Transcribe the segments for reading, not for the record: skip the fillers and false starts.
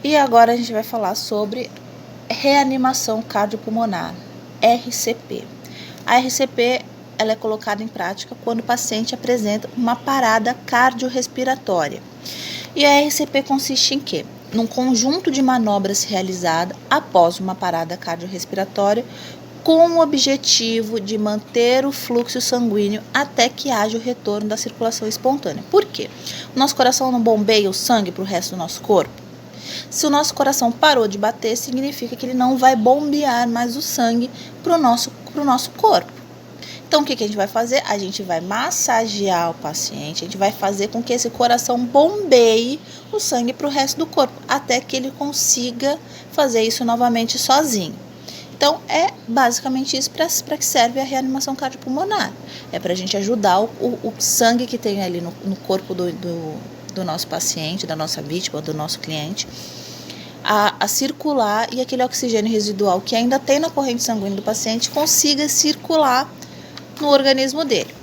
E agora a gente vai falar sobre reanimação cardiopulmonar, RCP. A RCP ela é colocada em prática quando o paciente apresenta uma parada cardiorrespiratória. E a RCP consiste em quê? Num conjunto de manobras realizadas após uma parada cardiorrespiratória com o objetivo de manter o fluxo sanguíneo até que haja o retorno da circulação espontânea. Por quê? O nosso coração não bombeia o sangue para o resto do nosso corpo? Se o nosso coração parou de bater, significa que ele não vai bombear mais o sangue para o nosso corpo. Então, o que a gente vai fazer? A gente vai massagear o paciente, a gente vai fazer com que esse coração bombeie o sangue para o resto do corpo, até que ele consiga fazer isso novamente sozinho. Então, é basicamente isso para que serve a reanimação cardiopulmonar. É para a gente ajudar o sangue que tem ali no corpo do nosso paciente, da nossa vítima, do nosso cliente, a circular e aquele oxigênio residual que ainda tem na corrente sanguínea do paciente consiga circular no organismo dele.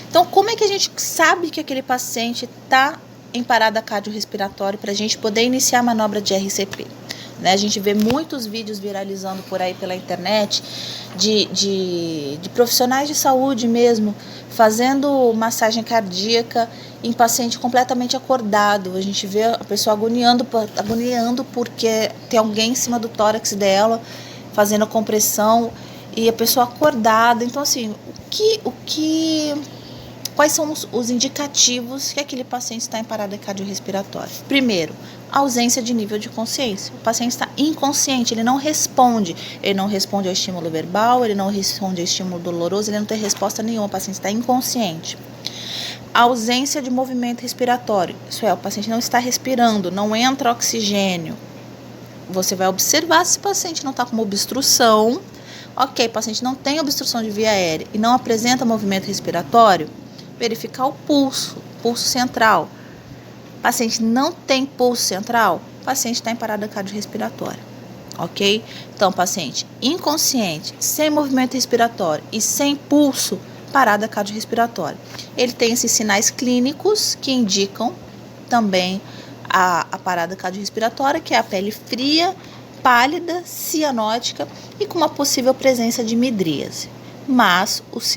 Então, como é que a gente sabe que aquele paciente está em parada cardiorrespiratória para a gente poder iniciar a manobra de RCP? Né? A gente vê muitos vídeos viralizando por aí pela internet de profissionais de saúde mesmo fazendo massagem cardíaca em paciente completamente acordado. A gente vê a pessoa agoniando porque tem alguém em cima do tórax dela fazendo a compressão e a pessoa acordada. Então, assim, quais são os indicativos que aquele paciente está em parada cardiorrespiratória? Primeiro, ausência de nível de consciência. O paciente está inconsciente, ele não responde ao estímulo verbal, ele não responde ao estímulo doloroso, ele não tem resposta nenhuma, o paciente está inconsciente. Ausência de movimento respiratório, isso é, o paciente não está respirando, não entra oxigênio. Você vai observar se esse paciente não está com uma obstrução. Ok, o paciente não tem obstrução de via aérea e não apresenta movimento respiratório, verificar o pulso central. O paciente não tem pulso central, o paciente está em parada cardiorrespiratória, ok? Então, paciente inconsciente, sem movimento respiratório e sem pulso, parada cardiorrespiratória. Ele tem esses sinais clínicos que indicam também a parada cardiorrespiratória, que é a pele fria, pálida, cianótica e com uma possível presença de midríase. Mas os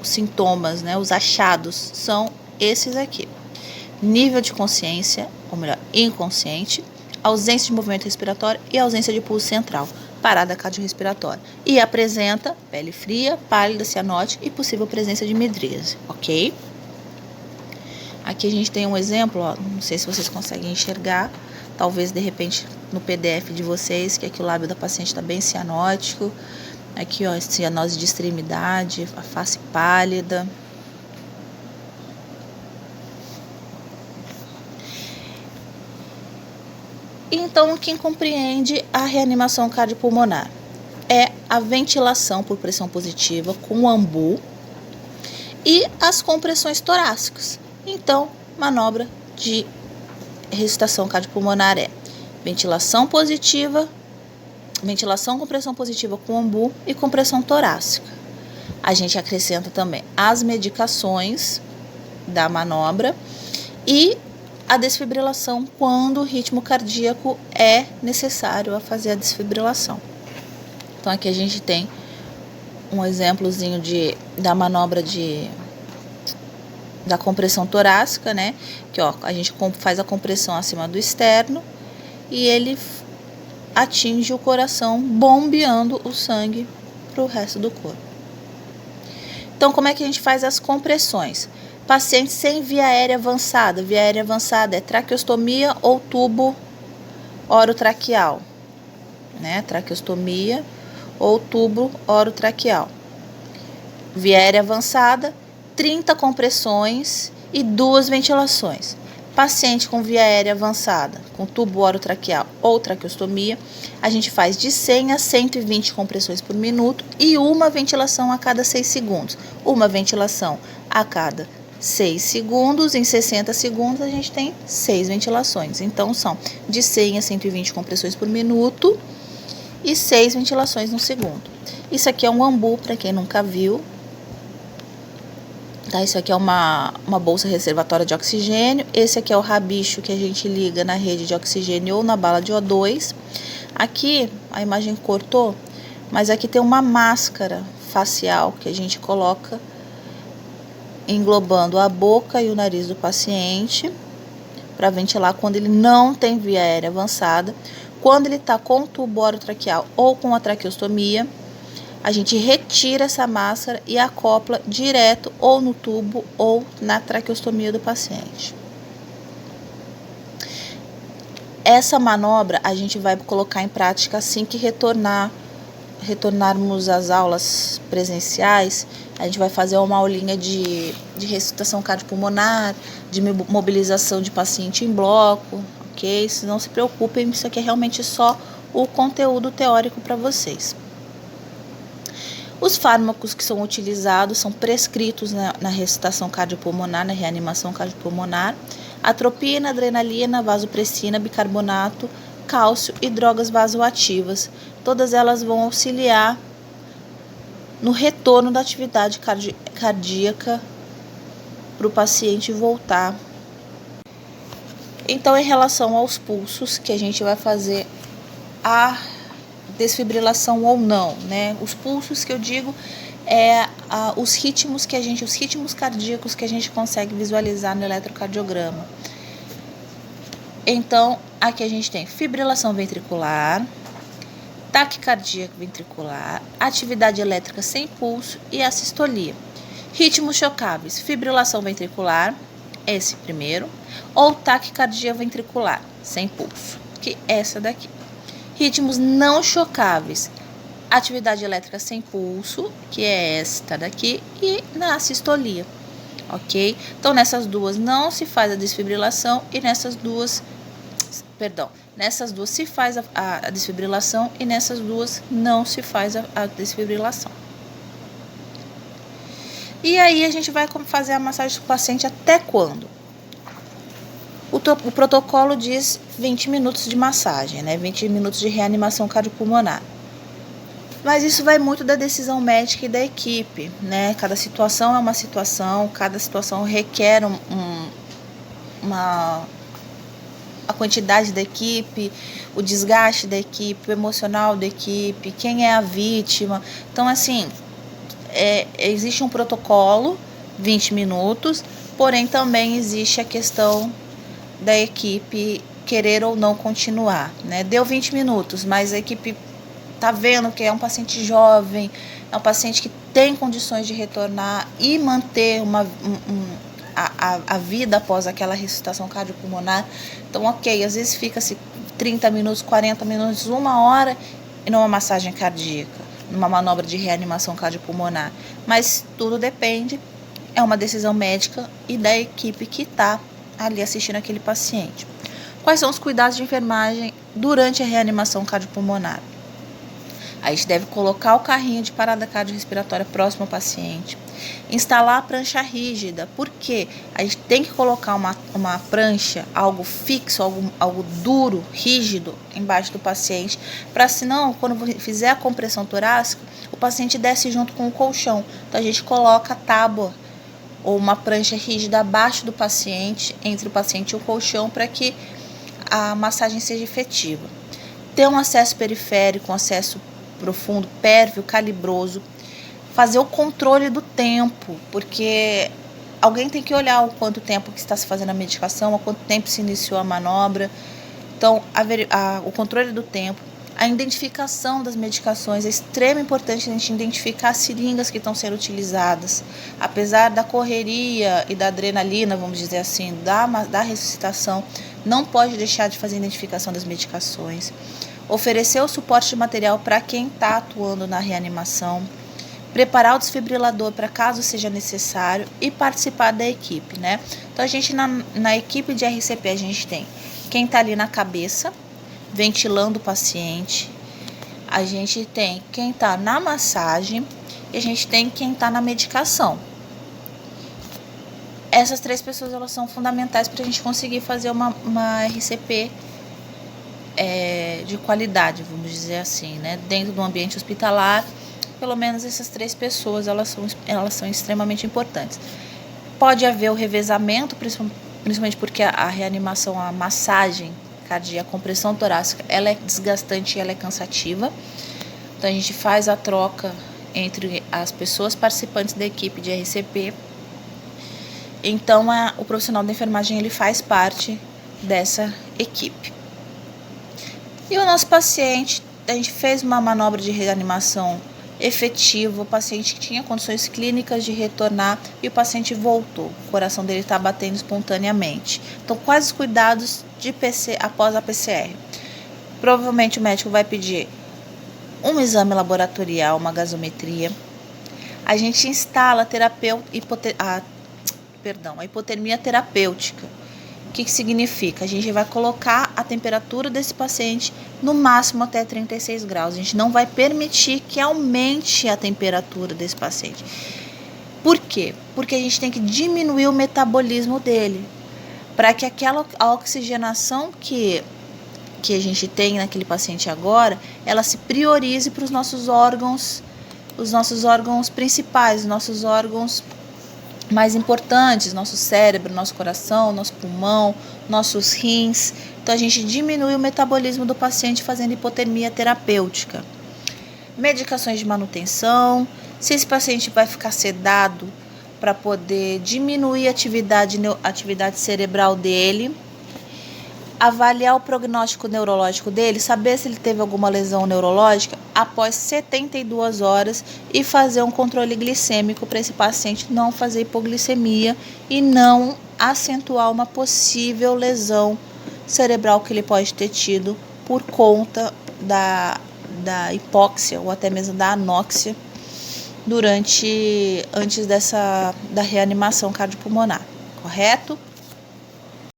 sintomas, né, os achados são esses aqui: nível de consciência, ou melhor, inconsciente, ausência de movimento respiratório e ausência de pulso central, parada cardiorrespiratória. E apresenta pele fria, pálida, cianótica e possível presença de midríase, ok? Aqui a gente tem um exemplo, ó, não sei se vocês conseguem enxergar, talvez de repente no PDF de vocês, que aqui o lábio da paciente está bem cianótico. Aqui, ó, cianose de extremidade, a face pálida. Então, quem compreende a reanimação cardiopulmonar é a ventilação por pressão positiva com ambu e as compressões torácicas. Então, manobra de ressuscitação cardiopulmonar é ventilação com pressão positiva com ambu e compressão torácica. A gente acrescenta também as medicações da manobra e a desfibrilação quando o ritmo cardíaco é necessário a fazer a desfibrilação. Então aqui a gente tem um exemplozinho da manobra da compressão torácica, né? Que ó, a gente faz a compressão acima do externo e ele atinge o coração, bombeando o sangue para o resto do corpo. Então, como é que a gente faz as compressões? Paciente sem via aérea avançada. Via aérea avançada é traqueostomia ou tubo orotraqueal, né? Traqueostomia ou tubo orotraqueal. Via aérea avançada, 30 compressões e 2 ventilações. Paciente com via aérea avançada, com tubo orotraqueal ou traqueostomia, a gente faz de 100 a 120 compressões por minuto e uma ventilação a cada 6 segundos. Uma ventilação a cada 6 segundos, em 60 segundos a gente tem 6 ventilações. Então, são de 100 a 120 compressões por minuto e 6 ventilações no segundo. Isso aqui é um ambu, para quem nunca viu. Tá, isso aqui é uma bolsa reservatória de oxigênio. Esse aqui é o rabicho que a gente liga na rede de oxigênio ou na bala de O2. Aqui, a imagem cortou, mas aqui tem uma máscara facial que a gente coloca englobando a boca e o nariz do paciente para ventilar quando ele não tem via aérea avançada. Quando ele está com tubo orotraqueal ou com a traqueostomia, a gente retira essa máscara e acopla direto ou no tubo ou na traqueostomia do paciente. Essa manobra a gente vai colocar em prática assim que retornarmos às aulas presenciais. A gente vai fazer uma aulinha de ressuscitação cardiopulmonar, de mobilização de paciente em bloco, ok? Não se preocupem, isso aqui é realmente só o conteúdo teórico para vocês. Os fármacos que são utilizados são prescritos na ressuscitação cardiopulmonar, na reanimação cardiopulmonar: atropina, adrenalina, vasopressina, bicarbonato, cálcio e drogas vasoativas. Todas elas vão auxiliar no retorno da atividade cardíaca para o paciente voltar. Então, em relação aos pulsos, que a gente vai fazer a desfibrilação ou não, né? Os pulsos que eu digo os ritmos cardíacos que a gente consegue visualizar no eletrocardiograma. Então, aqui a gente tem fibrilação ventricular, taquicardia ventricular, atividade elétrica sem pulso e assistolia. Ritmos chocáveis: fibrilação ventricular, esse primeiro, ou taquicardia ventricular sem pulso, que é essa daqui. Ritmos não chocáveis: atividade elétrica sem pulso, que é esta daqui, e na assistolia, ok? Então, nessas duas não se faz a desfibrilação e nessas duas se faz a desfibrilação e nessas duas não se faz a desfibrilação. E aí a gente vai fazer a massagem do paciente até quando? O protocolo diz 20 minutos de massagem, né? 20 minutos de reanimação cardiopulmonar. Mas isso vai muito da decisão médica e da equipe, né? Cada situação é uma situação, cada situação requer a quantidade da equipe, o desgaste da equipe, o emocional da equipe, quem é a vítima. Então, assim, existe um protocolo, 20 minutos, porém também existe a questão da equipe querer ou não continuar, né? Deu 20 minutos, mas a equipe tá vendo que é um paciente jovem, é um paciente que tem condições de retornar e manter a vida após aquela ressuscitação cardiopulmonar. Então, ok, às vezes fica-se 30 minutos, 40 minutos, 1 hora e numa massagem cardíaca, numa manobra de reanimação cardiopulmonar. Mas tudo depende, é uma decisão médica e da equipe que está ali assistindo aquele paciente. Quais são os cuidados de enfermagem durante a reanimação cardiopulmonar? A gente deve colocar o carrinho de parada cardiorrespiratória próximo ao paciente, instalar a prancha rígida, porque a gente tem que colocar uma prancha, algo fixo, algo duro, rígido, embaixo do paciente, para senão, quando fizer a compressão torácica, o paciente desce junto com o colchão. Então a gente coloca a tábua ou uma prancha rígida abaixo do paciente, entre o paciente e o colchão, para que a massagem seja efetiva. Ter um acesso periférico, um acesso profundo, pérvio, calibroso. Fazer o controle do tempo, porque alguém tem que olhar o quanto tempo que está se fazendo a medicação, há quanto tempo se iniciou a manobra. Então, o controle do tempo, a identificação das medicações. É extremamente importante a gente identificar as seringas que estão sendo utilizadas. Apesar da correria e da adrenalina, vamos dizer assim, da ressuscitação, não pode deixar de fazer a identificação das medicações. Oferecer o suporte de material para quem está atuando na reanimação. Preparar o desfibrilador para caso seja necessário e participar da equipe, né? Então, a gente na equipe de RCP, a gente tem quem está ali na cabeça, ventilando o paciente. A gente tem quem está na massagem e a gente tem quem está na medicação. Essas 3 pessoas, elas são fundamentais para a gente conseguir fazer uma RCP de qualidade, vamos dizer assim, né? Dentro do ambiente hospitalar, pelo menos essas 3 pessoas, elas são extremamente importantes. Pode haver o revezamento, principalmente porque a reanimação, a massagem cardíaca, a compressão torácica, ela é desgastante e ela é cansativa. Então a gente faz a troca entre as pessoas participantes da equipe de RCP. Então o profissional da enfermagem ele faz parte dessa equipe. E o nosso paciente, a gente fez uma manobra de reanimação efetiva, o paciente tinha condições clínicas de retornar e o paciente voltou, o coração dele está batendo espontaneamente. Então, quais os cuidados de PC após a PCR? Provavelmente o médico vai pedir um exame laboratorial, uma gasometria. A gente instala a hipotermia terapêutica. O que significa? A gente vai colocar a temperatura desse paciente no máximo até 36 graus. A gente não vai permitir que aumente a temperatura desse paciente. Por quê? Porque a gente tem que diminuir o metabolismo dele, para que a oxigenação que a gente tem naquele paciente agora, ela se priorize para os nossos órgãos principais, os nossos órgãos mais importantes, nosso cérebro, nosso coração, nosso pulmão, nossos rins. Então a gente diminui o metabolismo do paciente fazendo hipotermia terapêutica. Medicações de manutenção, se esse paciente vai ficar sedado para poder diminuir a atividade cerebral dele. Avaliar o prognóstico neurológico dele, saber se ele teve alguma lesão neurológica após 72 horas e fazer um controle glicêmico para esse paciente não fazer hipoglicemia e não acentuar uma possível lesão cerebral que ele pode ter tido por conta da hipóxia ou até mesmo da anóxia antes da reanimação cardiopulmonar, correto?